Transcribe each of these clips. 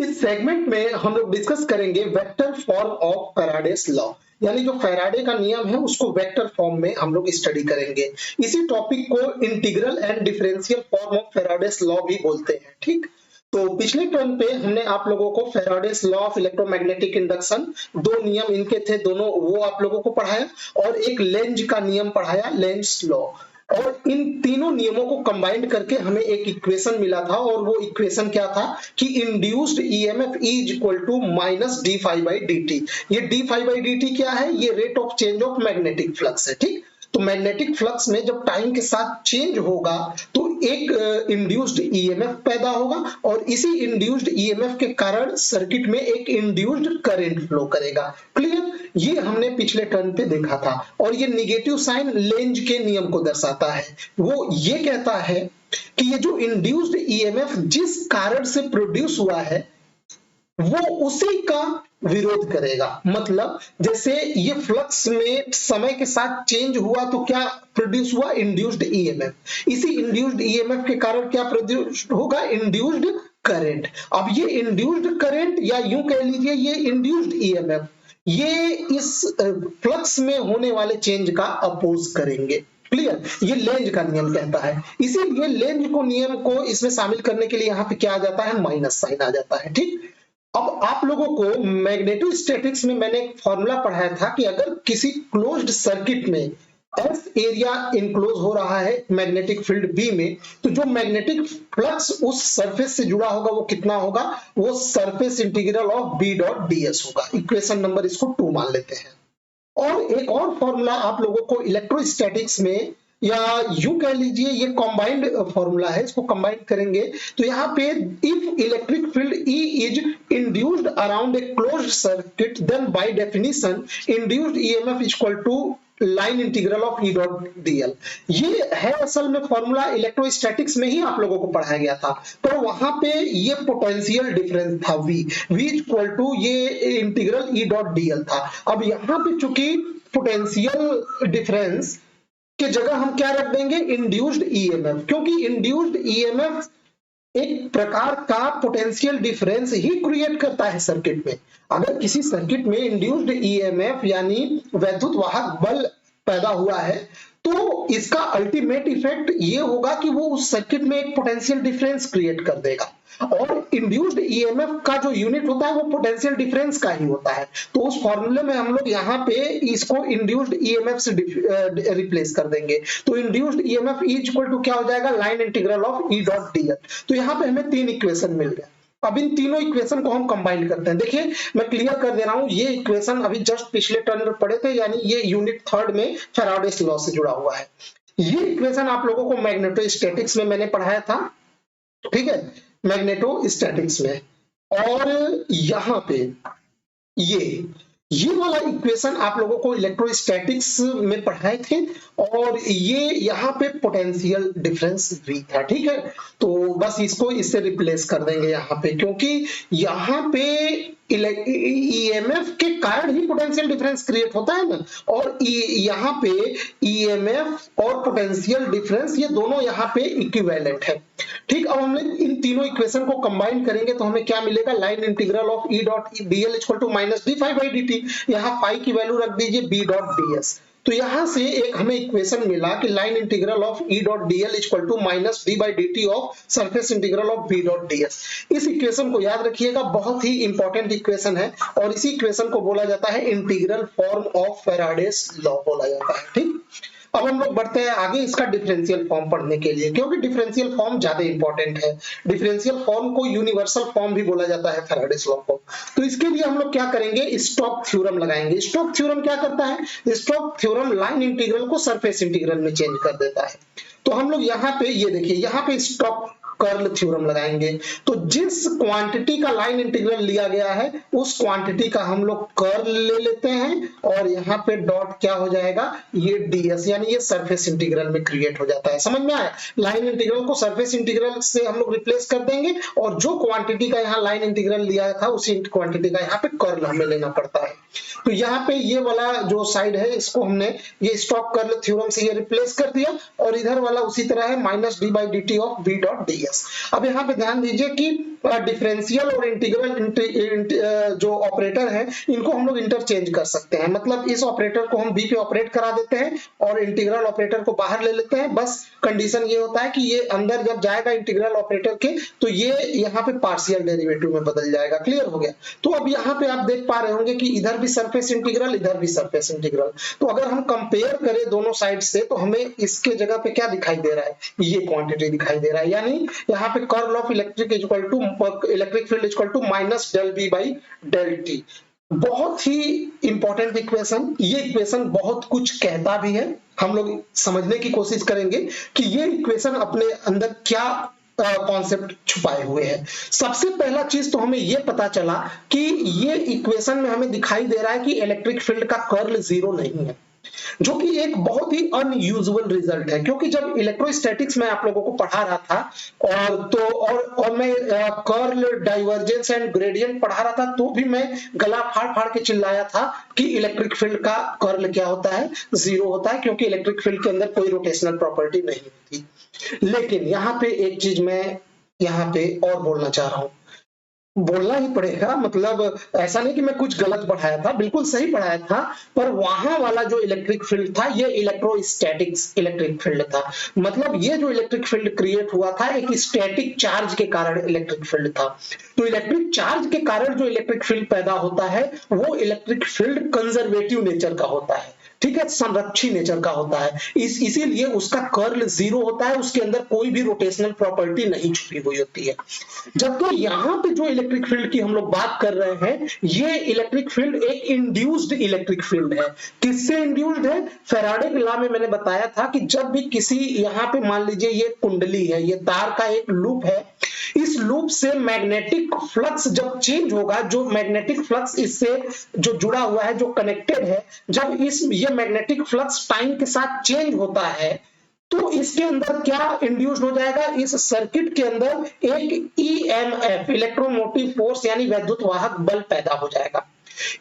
इस सेगमेंट में हम लोग डिस्कस करेंगे vector form of Faraday's law, यानी जो फैराडे का नियम है उसको वेक्टर फॉर्म में हम लोग स्टडी करेंगे। इसी टॉपिक को integral and differential form of Faraday's law भी बोलते हैं। ठीक, तो पिछले टर्म पे हमने आप लोगों को Faraday's law of electromagnetic induction, दो नियम इनके थे, दोनों वो आप लोगों को पढ़ाया, और एक लेंज का नियम पढ़ाया, लेंज लॉ। और इन तीनों नियमों को कंबाइंड करके हमें एक इक्वेशन मिला था, और वो इक्वेशन क्या था कि induced EMF is equal to minus d phi by d t. ये d phi by d t क्या है? ये rate of change of magnetic flux है। ठीक, तो मैग्नेटिक फ्लक्स में जब टाइम के साथ चेंज होगा तो एक इंड्यूस्ड ईएमएफ पैदा होगा, और इसी इंड्यूस्ड ईएमएफ के कारण सर्किट में एक इंड्यूस्ड करंट फ्लो करेगा। क्लियर? ये हमने पिछले टर्म पे देखा था, और ये निगेटिव साइन लेंज के नियम को दर्शाता है। वो ये कहता है कि ये जो इंड्यूस्ड ईएमएफ जिस कारण से प्रोड्यूस हुआ है वो उसी का विरोध करेगा। मतलब जैसे ये फ्लक्स में समय के साथ चेंज हुआ तो क्या प्रोड्यूस हुआ? Induced EMF. इसी इंड्यूस्ड ईएमएफ के कारण क्या प्रोड्यूस होगा? Induced current. अब ये इंड्यूस्ड करंट, या यूं कह लीजिए ये इंड्यूस्ड ईएमएफ, ये इस फ्लक्स में होने वाले चेंज का अपोज करेंगे। क्लियर? ये लेंज का नियम कहता है। इसीलिए लेंज को नियम को इसमें शामिल करने के लिए यहाँ पे क्या आ जाता है? माइनस साइन आ जाता है। ठीक, अब आप लोगों को मैग्नेटोस्टैटिक्स में मैंने एक फॉर्मूला पढ़ाया था कि अगर किसी क्लोज्ड सर्किट में एस एरिया इनक्लोज हो रहा है मैग्नेटिक फील्ड बी में, तो जो मैग्नेटिक फ्लक्स उस सरफेस से जुड़ा होगा वो कितना होगा? वो surface integral of B dot d s होगा। इक्वेशन नंबर इसको 2 मान लेते हैं। और एक और फॉर्मूला आप लोगों को इलेक्ट्रोस्टैटिक्स में, या यूं कह लीजिए ये कंबाइंड फॉर्मूला है, इसको कंबाइन करेंगे तो यहाँ पे if electric field E is induced around a closed circuit then by definition induced EMF is equal to line integral of E dot dl। ये है असल में फॉर्मूला इलेक्ट्रोस्टैटिक्स में ही आप लोगों को पढ़ाया गया था, तो वहां पे ये पोटेंशियल डिफरेंस था V इक्वल टू ये इंटीग्रल E डॉट dl था। अब यहाँ पे चूंकि पोटेंशियल डिफरेंस के जगह हम क्या रख देंगे? इंड्यूस्ड ईएमएफ, क्योंकि इंड्यूस्ड ईएमएफ एक प्रकार का पोटेंशियल डिफरेंस ही क्रिएट करता है सर्किट में। अगर किसी सर्किट में इंड्यूस्ड ईएमएफ यानी वैद्युत वाहक बल पैदा हुआ है तो इसका अल्टीमेट इफेक्ट ये होगा कि वो उस सर्किट में एक पोटेंशियल डिफरेंस क्रिएट कर देगा, और इंड्यूस्ड ईएमएफ का जो यूनिट होता है वो पोटेंशियल डिफरेंस का ही होता है। तो उस फॉर्मूले में हम लोग यहाँ पे इसको इंड्यूस्ड ईएमएफ से रिप्लेस कर देंगे, तो induced EMF is equal to क्या हो जाएगा? Line integral of E dot dl। तो यहाँ पे हमें 3 इक्वेशन मिल गया। अब इन तीनों इक्वेशन को हम कंबाइन करते हैं। देखिए मैं क्लियर कर दे रहा हूं, ये इक्वेशन अभी जस्ट पिछले टर्म में पढ़े थे, यानी ये यूनिट 3 में फैराडेस लॉ से जुड़ा हुआ है। ये इक्वेशन आप लोगों को मैग्नेटोस्टैटिक्स में मैंने पढ़ाया था, ठीक है, मैग्नेटोस्टैटिक्स में। और यहाँ पे ये वाला इक्वेशन आप लोगों को इलेक्ट्रोस्टैटिक्स में पढ़ाए थे, और ये यहाँ पे पोटेंशियल डिफरेंस भी था। ठीक है, तो बस इसको इससे रिप्लेस कर देंगे यहाँ पे, क्योंकि यहाँ पे ईएमएफ के कारण ही पोटेंशियल डिफरेंस क्रिएट होता है ना, और यहाँ पे ईएमएफ और पोटेंशियल डिफरेंस ये दोनों यहाँ पे इक्विवेलेंट है। ठीक, अब हम इन तीनों इक्वेशन को कंबाइन करेंगे तो हमें क्या मिलेगा? Line integral of E dot dl equal to minus d phi by d t. यहाँ फाई की वैल्यू रख दीजिए B डॉट ds। तो यहां से एक हमें इक्वेशन मिला कि line integral of E dot dl equal to minus d by d t of surface integral of B dot ds। इस इक्वेशन को याद रखिएगा, बहुत ही इंपॉर्टेंट इक्वेशन है, और इसी इक्वेशन को बोला जाता है integral form of Faraday's law बोला जाता है। ठीक, अब हम लोग बढ़ते हैं आगे इसका डिफरेंशियल फॉर्म पढ़ने के लिए, क्योंकि डिफरेंशियल फॉर्म ज्यादा इंपॉर्टेंट है। डिफरेंशियल फॉर्म को यूनिवर्सल फॉर्म भी बोला जाता है फैराडेस लॉ को। तो इसके लिए हम लोग क्या करेंगे? स्टोक्स थ्योरम लगाएंगे। स्टोक्स थ्योरम क्या करता है? स्टोक्स थ्योरम लाइन इंटीग्रल को सरफेस इंटीग्रल में चेंज कर देता है। तो हम लोग यहाँ पे ये देखिए, यहाँ पे स्टोक्स कर्ल थ्योरम लगाएंगे, तो जिस क्वांटिटी का लाइन इंटीग्रल लिया गया है उस क्वांटिटी का हम लोग कर्ल ले लेते हैं, और यहाँ पे डॉट क्या हो जाएगा? ये ds, यानी ये सरफेस इंटीग्रल में क्रिएट हो जाता है। समझ में आया? लाइन इंटीग्रल को सरफेस इंटीग्रल से हम लोग रिप्लेस कर देंगे, और जो क्वांटिटी का यहाँ लाइन इंटीग्रल लिया था उसी क्वांटिटी का यहाँ पे कर्ल हमें लेना पड़ता है। तो यहाँ पे ये वाला जो साइड है इसको हमने ये स्टोक्स कर्ल थ्योरम से ये रिप्लेस कर दिया, और इधर वाला उसी तरह है minus d by d t of B dot ds। अब यहाँ पे ध्यान दीजिए कि डिफरेंशियल और इंटीग्रल जो ऑपरेटर है इनको हम लोग इंटरचेंज कर सकते हैं। मतलब इस ऑपरेटर को हम बी पे ऑपरेट करा देते हैं और इंटीग्रल ऑपरेटर को बाहर ले लेते हैं। बस कंडीशन ये होता है कि ये अंदर जब जाएगा इंटीग्रल ऑपरेटर के तो ये यहाँ पे पार्शियल डेरिवेटिव में बदल जाएगा। क्लियर हो गया? तो अब यहाँ पे आप देख पा रहे होंगे कि इधर भी सरफेस इंटीग्रल, इधर भी सरफेस इंटीग्रल। तो अगर हम कंपेयर करें दोनों साइड से तो हमें इसके जगह पे क्या दिखाई दे रहा है, ये क्वांटिटी दिखाई दे रहा है। यानी यहाँ पे curl of electric field equal to minus del B by del t. बहुत ही इंपॉर्टेंट इक्वेशन। ये इक्वेशन बहुत कुछ कहता भी है। हम लोग समझने की कोशिश करेंगे कि ये इक्वेशन अपने अंदर क्या कॉन्सेप्ट छुपाए हुए हैं। सबसे पहला चीज तो हमें यह पता चला कि ये इक्वेशन में हमें दिखाई दे रहा है कि इलेक्ट्रिक फील्ड का कर्ल जीरो नहीं है, जो कि एक बहुत ही अनयूजुअल रिजल्ट है। क्योंकि जब इलेक्ट्रोस्टैटिक्स में आप लोगों को पढ़ा रहा था और मैं कर्ल, डाइवर्जेंस एंड ग्रेडियंट पढ़ा रहा था तो भी मैं गला फाड़ फाड़ के चिल्लाया था कि इलेक्ट्रिक फील्ड का कर्ल क्या होता है, जीरो होता है, क्योंकि इलेक्ट्रिक फील्ड के अंदर कोई रोटेशनल प्रॉपर्टी नहीं होती। लेकिन यहाँ पे एक चीज मैं यहाँ पे और बोलना चाह रहा हूं, बोलना ही पड़ेगा। मतलब ऐसा नहीं कि मैं कुछ गलत पढ़ाया था, बिल्कुल सही पढ़ाया था, पर वहां वाला जो इलेक्ट्रिक फील्ड था ये इलेक्ट्रोस्टैटिक्स इलेक्ट्रिक फील्ड था। मतलब ये जो इलेक्ट्रिक फील्ड क्रिएट हुआ था एक स्टैटिक चार्ज के कारण इलेक्ट्रिक फील्ड था। तो इलेक्ट्रिक चार्ज के कारण जो इलेक्ट्रिक फील्ड पैदा होता है वो इलेक्ट्रिक फील्ड कंजर्वेटिव नेचर का होता है, ठीक है, संरक्षी नेचर का होता है। इसीलिए उसका कर्ल जीरो होता है, उसके अंदर कोई भी रोटेशनल प्रॉपर्टी नहीं छुपी हुई होती है। जबकि यहाँ पे जो इलेक्ट्रिक फील्ड की हम लोग बात कर रहे हैं ये इलेक्ट्रिक फील्ड एक इंड्यूस्ड इलेक्ट्रिक फील्ड है। किससे इंड्यूस्ड है? फैराडे के लॉ में मैंने बताया था कि जब भी किसी, यहाँ पे मान लीजिए ये कुंडली है, ये तार का एक लूप है, इस लूप से मैग्नेटिक फ्लक्स जब चेंज होगा, जो मैग्नेटिक फ्लक्स इससे जो जुड़ा हुआ है, जो कनेक्टेड है, जब ये मैग्नेटिक फ्लक्स टाइम के साथ चेंज होता है तो इसके अंदर क्या इंड्यूस हो जाएगा, इस सर्किट के अंदर एक ईएमएफ, इलेक्ट्रोमोटिव फोर्स यानी वैद्युत वाहक बल पैदा हो जाएगा।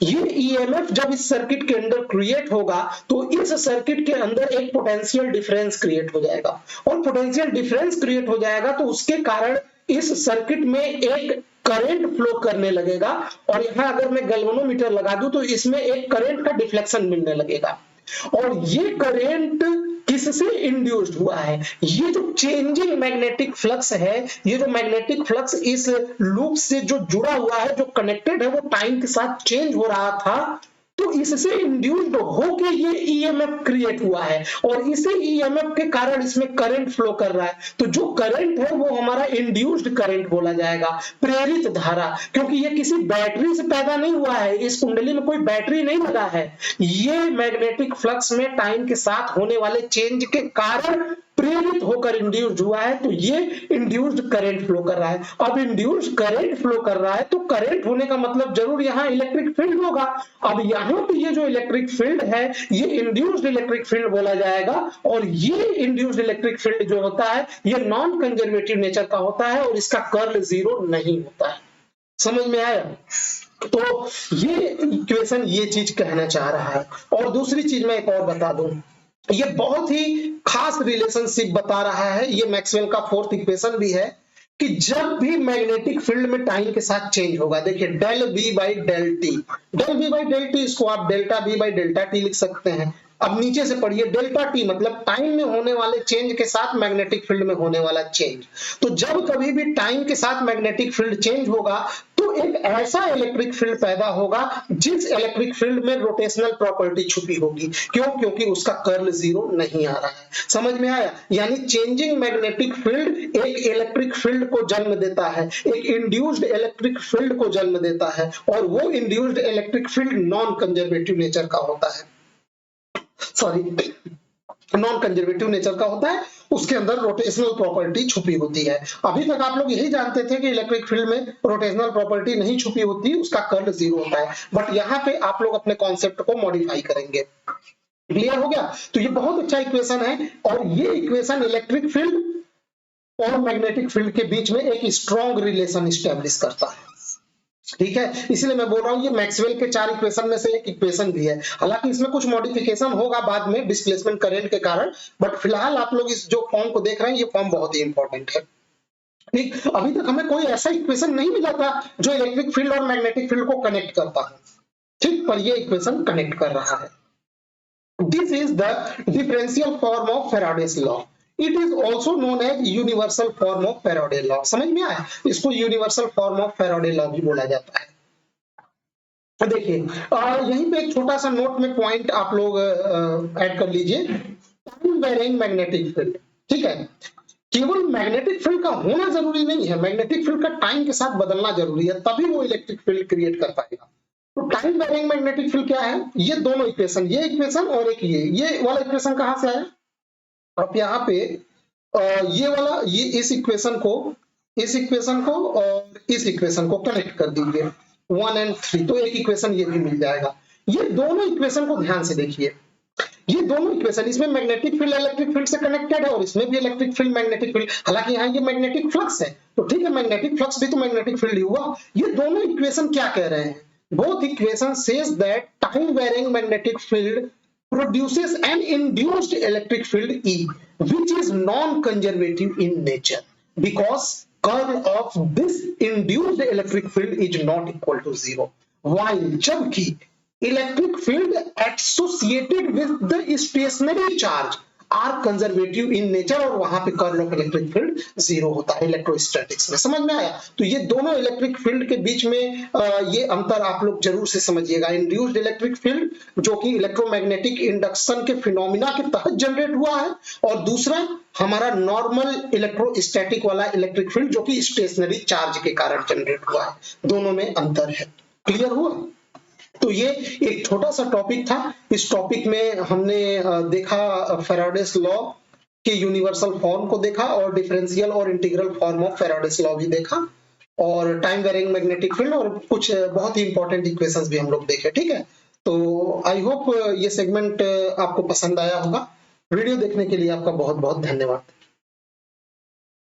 ये ईएमएफ जब इस सर्किट के अंदर क्रिएट होगा तो इस सर्किट के अंदर एक पोटेंशियल डिफरेंस क्रिएट हो जाएगा, और पोटेंशियल डिफरेंस क्रिएट हो जाएगा तो उसके कारण इस सर्किट में एक करंट फ्लो करने लगेगा। और यहां अगर मैं गैल्वेनोमीटर लगा दूं तो इसमें एक करंट का डिफ्लेक्शन मिलने लगेगा। और ये करंट किससे इंड्यूस्ड हुआ है? ये जो चेंजिंग मैग्नेटिक फ्लक्स है, ये जो मैग्नेटिक फ्लक्स इस लूप से जो जुड़ा हुआ है, जो कनेक्टेड है, वो टाइम के साथ चेंज हो रहा था, तो इससे इंड्यूस्ड होके ये ईएमएफ क्रिएट हुआ है और इसे ईएमएफ के कारण इसमें करंट फ्लो कर रहा है। तो जो करंट है वो हमारा इंड्यूस्ड करंट बोला जाएगा, प्रेरित धारा, क्योंकि ये किसी बैटरी से पैदा नहीं हुआ है, इस कुंडली में कोई बैटरी नहीं लगा है, ये मैग्नेटिक फ्लक्स में टाइम के साथ होने वाले चेंज के कारण प्रेरित होकर इंड्यूस्ड हुआ है। तो ये इंड्यूस्ड करंट फ्लो कर रहा है। अब इंड्यूस्ड करंट फ्लो कर रहा है तो करंट होने का मतलब जरूर यहां इलेक्ट्रिक फील्ड होगा। अब यहां पे ये जो इलेक्ट्रिक फील्ड है ये इंड्यूस्ड इलेक्ट्रिक फील्ड बोला जाएगा, और ये इंड्यूस्ड इलेक्ट्रिक फील्ड जो होता है ये नॉन कंजर्वेटिव नेचर का होता है और इसका कर्ल जीरो नहीं होता है। समझ में आया? तो ये इक्वेशन ये चीज कहना चाह रहा है। और दूसरी चीज मैं एक और बता दूं, ये बहुत ही खास रिलेशनशिप बता रहा है, ये मैक्सवेल का फोर्थ इक्वेशन भी है, कि जब भी मैग्नेटिक फील्ड में टाइम के साथ चेंज होगा, देखिए del B by del t, del B by del t इसको आप delta B by delta t लिख सकते हैं। अब नीचे से पढ़िए, डेल्टा टी मतलब टाइम में होने वाले चेंज के साथ मैग्नेटिक फील्ड में होने वाला चेंज। तो जब कभी भी टाइम के साथ मैग्नेटिक फील्ड चेंज होगा तो एक ऐसा इलेक्ट्रिक फील्ड पैदा होगा जिस इलेक्ट्रिक फील्ड में रोटेशनल प्रॉपर्टी छुपी होगी। क्यों? क्योंकि उसका कर्ल जीरो नहीं आ रहा है। समझ में आया? यानी चेंजिंग मैग्नेटिक फील्ड एक इलेक्ट्रिक फील्ड को जन्म देता है, एक इंड्यूस्ड इलेक्ट्रिक फील्ड को जन्म देता है, और वो induced electric field non conservative nature का होता है, सॉरी नॉन कंजर्वेटिव नेचर का होता है, उसके अंदर रोटेशनल प्रॉपर्टी छुपी होती है। अभी तक आप लोग यही जानते थे कि इलेक्ट्रिक फील्ड में रोटेशनल प्रॉपर्टी नहीं छुपी होती, उसका कर्ल जीरो होता है, बट यहाँ पे आप लोग अपने कॉन्सेप्ट को मॉडिफाई करेंगे। क्लियर हो गया? तो ये बहुत अच्छा इक्वेशन है, और ये इक्वेशन इलेक्ट्रिक फील्ड और मैग्नेटिक फील्ड के बीच में एक स्ट्रॉन्ग रिलेशन स्टैब्लिश करता है। ठीक है, इसलिए मैं बोल रहा हूं ये मैक्सवेल के 4 इक्वेशन में से एक इक्वेशन भी है। हालांकि इसमें कुछ मॉडिफिकेशन होगा बाद में डिस्प्लेसमेंट करंट के कारण, बट फिलहाल आप लोग इस जो फॉर्म को देख रहे हैं ये फॉर्म बहुत ही इंपॉर्टेंट है। ठीक, अभी तक हमें कोई ऐसा इक्वेशन नहीं मिला था जो इलेक्ट्रिक फील्ड और मैग्नेटिक फील्ड को कनेक्ट करता है, ठीक, पर ये इक्वेशन कनेक्ट कर रहा है। This is the differential form of Faraday's law. It is also known as universal form of Faraday law. समझ में आया, इसको universal form of Faraday law भी बोला जाता है। देखिए यहीं पे एक छोटा सा नोट में पॉइंट आप लोग ऐड कर लीजिए, टाइम वेरिंग मैग्नेटिक फील्ड। ठीक है, केवल मैग्नेटिक फील्ड का होना जरूरी नहीं है, मैग्नेटिक फील्ड का टाइम के साथ बदलना जरूरी है, तभी वो इलेक्ट्रिक फील्ड क्रिएट कर पाएगा। तो टाइम वेरिंग मैग्नेटिक फील्ड क्या है, ये दोनों इक्वेशन, ये इक्वेशन और एक ये वाला इक्वेशन कहां से आया, आप यहाँ पे ये वाला, ये इस इक्वेशन को और इस इक्वेशन को कनेक्ट कर दीजिए 1 और 3, तो एक इक्वेशन ये भी मिल जाएगा। ये दोनों इक्वेशन को ध्यान से देखिए, ये दोनों इक्वेशन, इसमें मैग्नेटिक फील्ड इलेक्ट्रिक फील्ड से कनेक्टेड है और इसमें भी इलेक्ट्रिक फील्ड मैग्नेटिक फील्ड, हालांकि यहाँ ये मैग्नेटिक फ्लक्स है, तो ठीक है मैग्नेटिक फ्लक्स भी तो मैग्नेटिक फील्ड ही हुआ। ये दोनों इक्वेशन क्या कह रहे हैं, both equation says that time varying magnetic field produces an induced electric field E, which is non-conservative in nature because curl of this induced electric field is not equal to 0, while जबकि electric field associated with the stationary charge are conservative in nature, और वहां पे curl of electric field 0 होता है electrostatics में। समझ में आया, तो ये दोनों इलेक्ट्रिक फील्ड के बीच में ये अंतर आप लोग जरूर से समझिएगा। इंड्यूस्ड इलेक्ट्रिक फील्ड जो कि इलेक्ट्रोमैग्नेटिक इंडक्शन के फिनोमिना के तहत जनरेट हुआ है, और दूसरा हमारा नॉर्मल इलेक्ट्रोस्टैटिक वाला इलेक्ट्रिक फील्ड जो कि स्टेशनरी चार्ज के कारण जनरेट हुआ है, दोनों में अंतर है। क्लियर हुआ? तो ये एक छोटा सा टॉपिक था, इस टॉपिक में हमने देखा फैराडेस लॉ के यूनिवर्सल फॉर्म को देखा, और डिफरेंशियल और integral form of Faraday's law भी देखा, और टाइम वेरिंग मैग्नेटिक फील्ड, और कुछ बहुत ही इंपॉर्टेंट इक्वेशंस भी हम लोग देखे। ठीक है, तो आई होप ये सेगमेंट आपको पसंद आया होगा। वीडियो देखने के लिए आपका बहुत बहुत धन्यवाद।